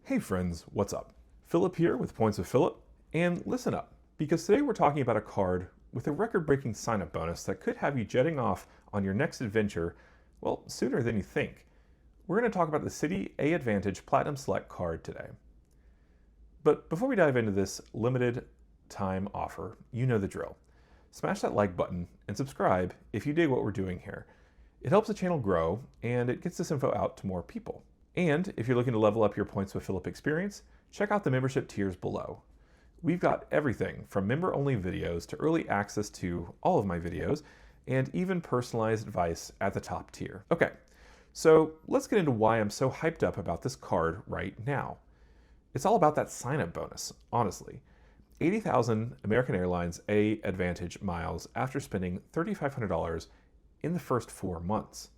Hey friends, what's up? Phillip here with Points with Phillip, and listen up, because today we're talking about a card with a record-breaking sign-up bonus that could have you jetting off on your next adventure, well, sooner than you think. We're going to talk about the Citi AAvantage Platinum Select card today. But before we dive into this limited time offer, you know the drill. Smash that like button and subscribe if you dig what we're doing here. It helps the channel grow, and it gets this info out to more people. And if you're looking to level up your Points with Phillip experience, check out the membership tiers below. We've got everything from member-only videos to early access to all of my videos, and even personalized advice at the top tier. Okay, so let's get into why I'm so hyped up about this card right now. It's all about that sign-up bonus, honestly. 80,000 American Airlines AAvantage miles after spending $3,500 in the first 4 months.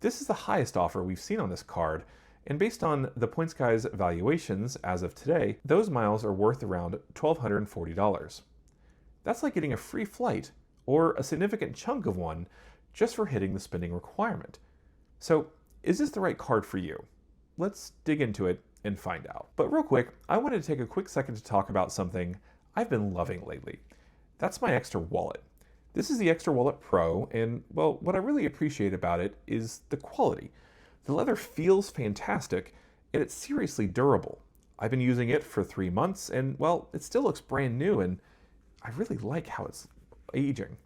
This is the highest offer we've seen on this card, and based on the Points Guy's valuations as of today, those miles are worth around $1,240. That's like getting a free flight, or a significant chunk of one, just for hitting the spending requirement. So, is this the right card for you? Let's dig into it and find out. But real quick, I wanted to take a quick second to talk about something I've been loving lately. That's my Extra Wallet. This is the Extra Wallet Pro, and well, what I really appreciate about it is the quality. The leather feels fantastic, and it's seriously durable. I've been using it for 3 months, and well, it still looks brand new, and I really like how it's aging.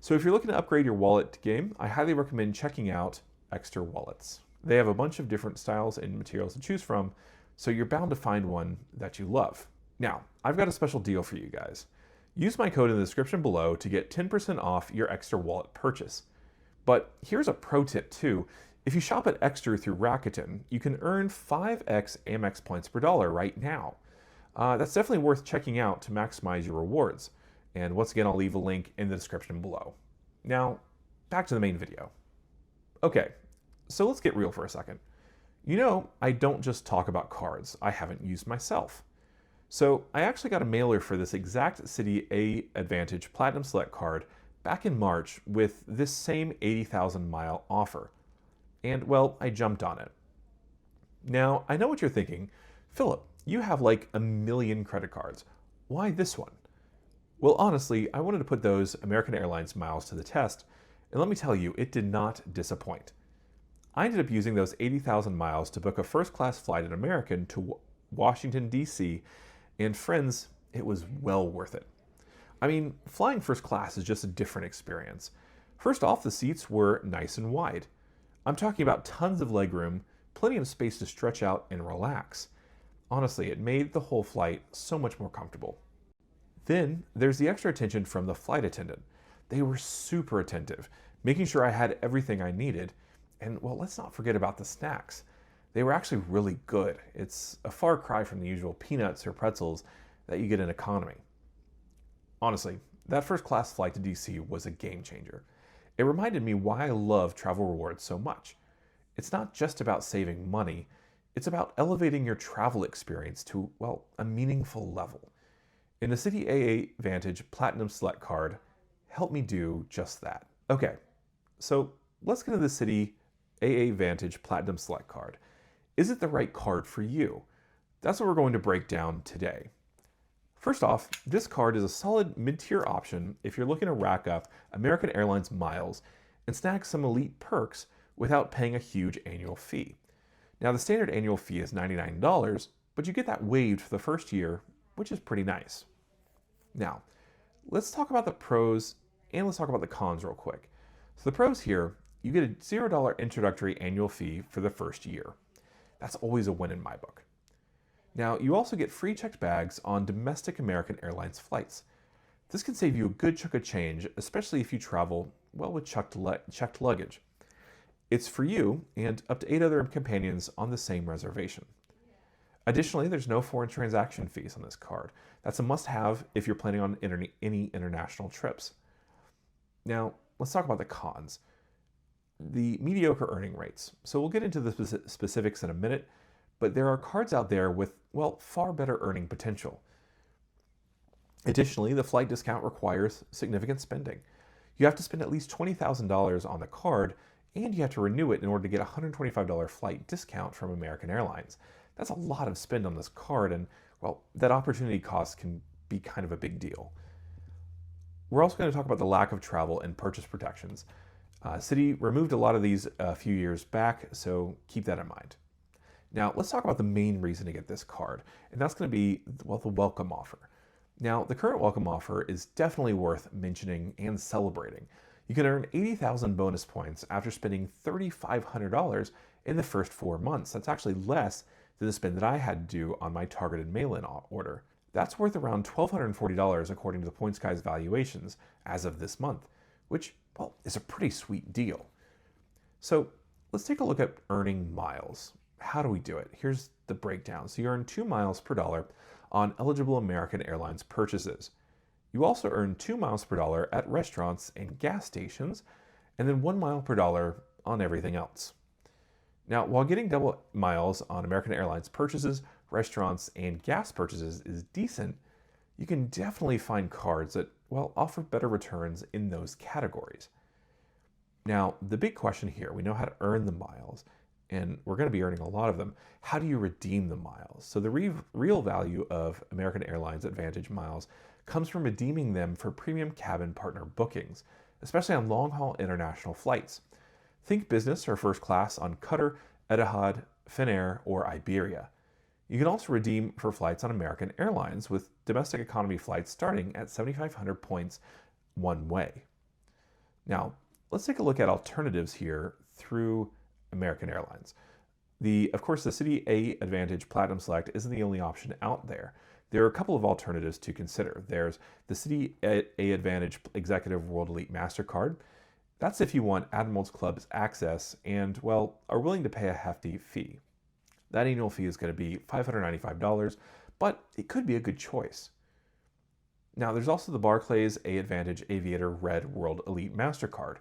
So if you're looking to upgrade your wallet game, I highly recommend checking out Extra Wallets. They have a bunch of different styles and materials to choose from, so you're bound to find one that you love. Now, I've got a special deal for you guys. Use my code in the description below to get 10% off your Extra Wallet purchase. But here's a pro tip too. If you shop at Extra through Rakuten, you can earn 5x Amex points per dollar right now. That's definitely worth checking out to maximize your rewards. And once again, I'll leave a link in the description below. Now, back to the main video. Okay, so let's get real for a second. You know, I don't just talk about cards I haven't used myself. So I actually got a mailer for this exact Citi AAvantage Platinum Select card back in March with this same 80,000 mile offer. And well, I jumped on it. Now, I know what you're thinking. Phillip, you have like a million credit cards. Why this one? Well, honestly, I wanted to put those American Airlines miles to the test, and let me tell you, it did not disappoint. I ended up using those 80,000 miles to book a first-class flight at American to Washington, D.C., and friends, it was well worth it. I mean, flying first class is just a different experience. First off, the seats were nice and wide. I'm talking about tons of legroom, plenty of space to stretch out and relax. Honestly, it made the whole flight so much more comfortable. Then, there's the extra attention from the flight attendant. They were super attentive, making sure I had everything I needed. And well, let's not forget about the snacks. They were actually really good. It's a far cry from the usual peanuts or pretzels that you get in economy. Honestly, that first class flight to DC was a game changer. It reminded me why I love travel rewards so much. It's not just about saving money, it's about elevating your travel experience to, well, a meaningful level. And the Citi AAvantage Platinum Select card helped me do just that. Okay, so let's get into the Citi AAvantage Platinum Select card. Is it the right card for you? That's what we're going to break down today. First off, this card is a solid mid-tier option if you're looking to rack up American Airlines miles and snag some elite perks without paying a huge annual fee. Now, the standard annual fee is $99, but you get that waived for the first year, which is pretty nice. Now, let's talk about the pros and let's talk about the cons real quick. So the pros here, you get a $0 introductory annual fee for the first year. That's always a win in my book. Now, you also get free checked bags on domestic American Airlines flights. This can save you a good chunk of change, especially if you travel, well, with checked luggage. It's for you and up to 8 other companions on the same reservation. Additionally, there's no foreign transaction fees on this card. That's a must-have if you're planning on any international trips. Now, let's talk about the cons. The mediocre earning rates. So we'll get into the specifics in a minute, but there are cards out there with, well, far better earning potential. Additionally, the flight discount requires significant spending. You have to spend at least $20,000 on the card, and you have to renew it in order to get a $125 flight discount from American Airlines. that's a lot of spend on this card, and well, that opportunity cost can be kind of a big deal. We're also going to talk about the lack of travel and purchase protections. Citi removed a lot of these a few years back, so keep that in mind. Now, let's talk about the main reason to get this card, and that's going to be, well, the welcome offer. Now, the current welcome offer is definitely worth mentioning and celebrating. You can earn 80,000 bonus points after spending $3,500 in the first 4 months. That's actually less than the spend that I had to do on my targeted mail-in order. That's worth around $1,240 according to the Points Guy's valuations as of this month, which, well, is a pretty sweet deal. So let's take a look at earning miles. How do we do it? Here's the breakdown. So you earn 2 miles per dollar on eligible American Airlines purchases. You also earn 2 miles per dollar at restaurants and gas stations, and then 1 mile per dollar on everything else. Now, while getting double miles on American Airlines purchases, restaurants, and gas purchases is decent, you can definitely find cards that, well, offer better returns in those categories. Now, the big question here, we know how to earn the miles, and we're going to be earning a lot of them. How do you redeem the miles? So the real value of American Airlines AAvantage miles comes from redeeming them for premium cabin partner bookings, especially on long-haul international flights. Think business or first class on Qatar, Etihad, Finnair, or Iberia. You can also redeem for flights on American Airlines with domestic economy flights starting at 7,500 points one way. Now, let's take a look at alternatives here through American Airlines. Of course, the Citi AAvantage Platinum Select isn't the only option out there. There are a couple of alternatives to consider. There's the Citi AAvantage Executive World Elite MasterCard. That's if you want Admirals Club's access and, well, are willing to pay a hefty fee. That annual fee is going to be $595, but it could be a good choice. Now, there's also the Barclays AAvantage Aviator Red World Elite MasterCard.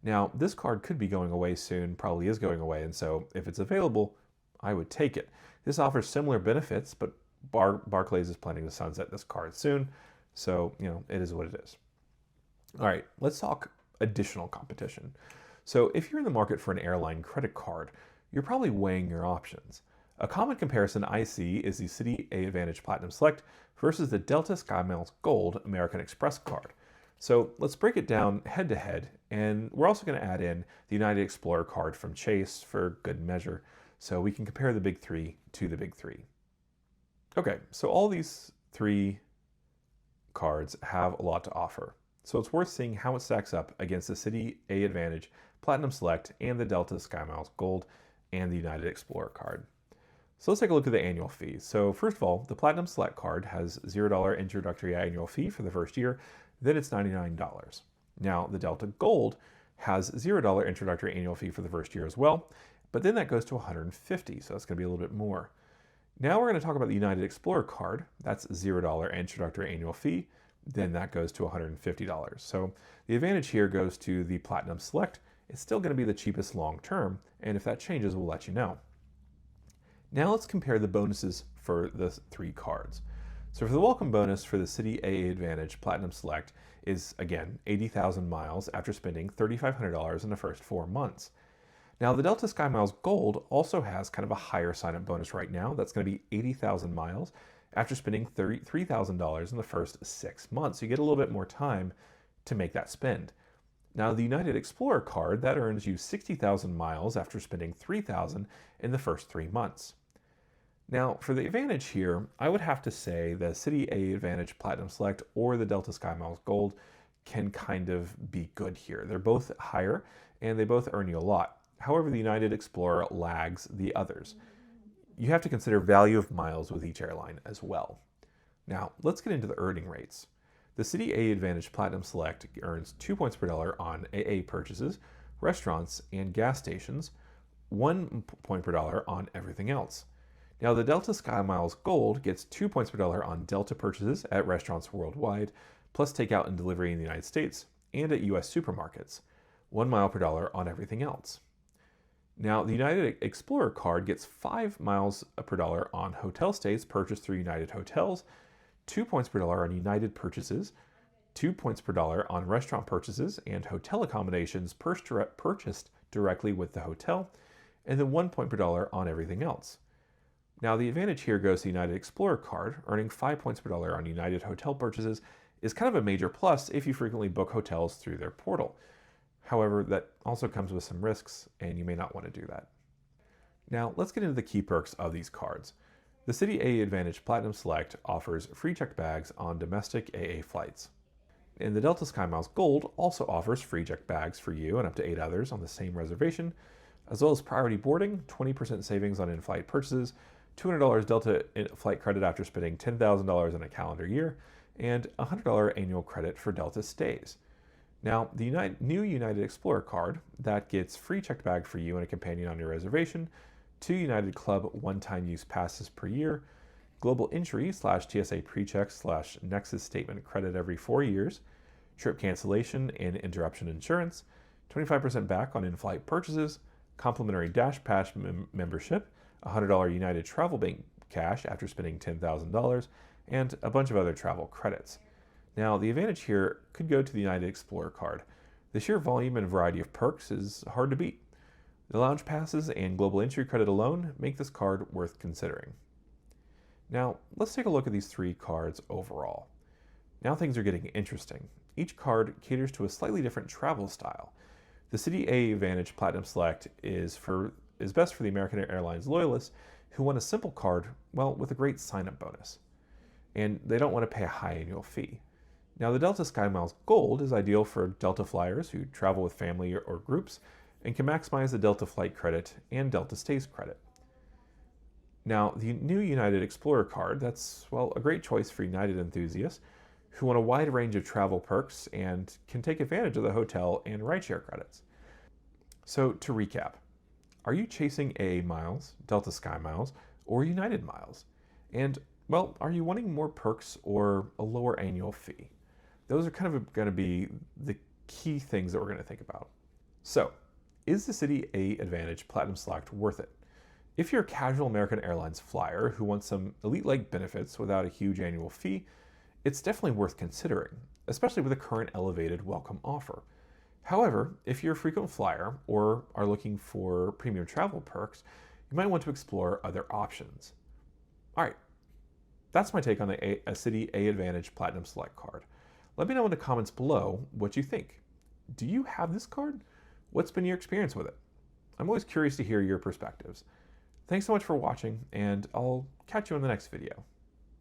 Now, this card could be going away soon, probably is going away, and so if it's available, I would take it. This offers similar benefits, but Barclays is planning to sunset this card soon, so, it is what it is. All right, let's talk additional competition. So if you're in the market for an airline credit card, you're probably weighing your options. A common comparison I see is the Citi AAvantage Platinum Select versus the Delta SkyMiles Gold American Express card. So let's break it down head to head, and we're also going to add in the United Explorer card from Chase for good measure, so we can compare the big three to the big three. Okay, so all these three cards have a lot to offer. So it's worth seeing how it stacks up against the Citi AAvantage Platinum Select and the Delta SkyMiles Gold and the United Explorer card. So let's take a look at the annual fees. So first of all, the Platinum Select card has $0 introductory annual fee for the first year, then it's $99. Now the Delta Gold has $0 introductory annual fee for the first year as well, but then that goes to $150, so that's going to be a little bit more. Now we're going to talk about the United Explorer card. That's $0 introductory annual fee, then that goes to $150. So the advantage here goes to the Platinum Select. It's still going to be the cheapest long term, and if that changes, we'll let you know. Now let's compare the bonuses for the three cards. So for the welcome bonus for the Citi AAvantage Platinum Select is, again, 80,000 miles after spending $3,500 in the first 4 months. Now the Delta SkyMiles Gold also has kind of a higher sign-up bonus right now. That's going to be 80,000 miles after spending $3,000 in the first 6 months. So you get a little bit more time to make that spend. Now the United Explorer card, that earns you 60,000 miles after spending $3,000 in the first 3 months. Now for the advantage here, I would have to say the Citi AAvantage Platinum Select or the Delta SkyMiles Gold can kind of be good here. They're both higher and they both earn you a lot. However, the United Explorer lags the others. You have to consider value of miles with each airline as well. Now, let's get into the earning rates. The Citi AAvantage Platinum Select earns 2 points per dollar on AA purchases, restaurants, and gas stations, 1 point per dollar on everything else. Now, the Delta SkyMiles Gold gets 2 points per dollar on Delta purchases at restaurants worldwide, plus takeout and delivery in the United States and at US supermarkets, 1 mile per dollar on everything else. Now, the United Explorer card gets 5 miles per dollar on hotel stays purchased through United Hotels, 2 points per dollar on United purchases, 2 points per dollar on restaurant purchases and hotel accommodations purchased directly with the hotel, and then 1 point per dollar on everything else. Now, the advantage here goes to the United Explorer card. Earning 5 points per dollar on United hotel purchases is kind of a major plus if you frequently book hotels through their portal. However, that also comes with some risks, and you may not want to do that. Now, let's get into the key perks of these cards. The Citi AAvantage Platinum Select offers free checked bags on domestic AA flights. And the Delta SkyMiles Gold also offers free checked bags for you and up to 8 others on the same reservation, as well as priority boarding, 20% savings on in-flight purchases, $200 Delta flight credit after spending $10,000 in a calendar year, and $100 annual credit for Delta stays. Now, the new United Explorer card, that gets free checked bag for you and a companion on your reservation, 2 United Club one-time use passes per year, global entry / TSA pre-check / Nexus statement credit every 4 years, trip cancellation and interruption insurance, 25% back on in-flight purchases, complimentary Dash Pass membership, $100 United Travel Bank cash after spending $10,000, and a bunch of other travel credits. Now, the advantage here could go to the United Explorer card. The sheer volume and variety of perks is hard to beat. The lounge passes and global entry credit alone make this card worth considering. Now, let's take a look at these 3 cards overall. Now things are getting interesting. Each card caters to a slightly different travel style. The Citi AAvantage Platinum Select is best for the American Airlines loyalists who want a simple card, well, with a great sign-up bonus. And they don't want to pay a high annual fee. Now, the Delta SkyMiles Gold is ideal for Delta flyers who travel with family or groups and can maximize the Delta flight credit and Delta stays credit. Now, the new United Explorer card, that's, well, a great choice for United enthusiasts who want a wide range of travel perks and can take advantage of the hotel and rideshare credits. So, to recap, are you chasing AA miles, Delta SkyMiles, or United miles? And, well, are you wanting more perks or a lower annual fee? Those are kind of going to be the key things that we're going to think about. So, is the Citi AAvantage Platinum Select worth it? If you're a casual American Airlines flyer who wants some elite-like benefits without a huge annual fee, it's definitely worth considering, especially with the current elevated welcome offer. However, if you're a frequent flyer or are looking for premium travel perks, you might want to explore other options. All right, that's my take on the Citi AAvantage Platinum Select card. Let me know in the comments below what you think. Do you have this card? What's been your experience with it? I'm always curious to hear your perspectives. Thanks so much for watching, and I'll catch you in the next video.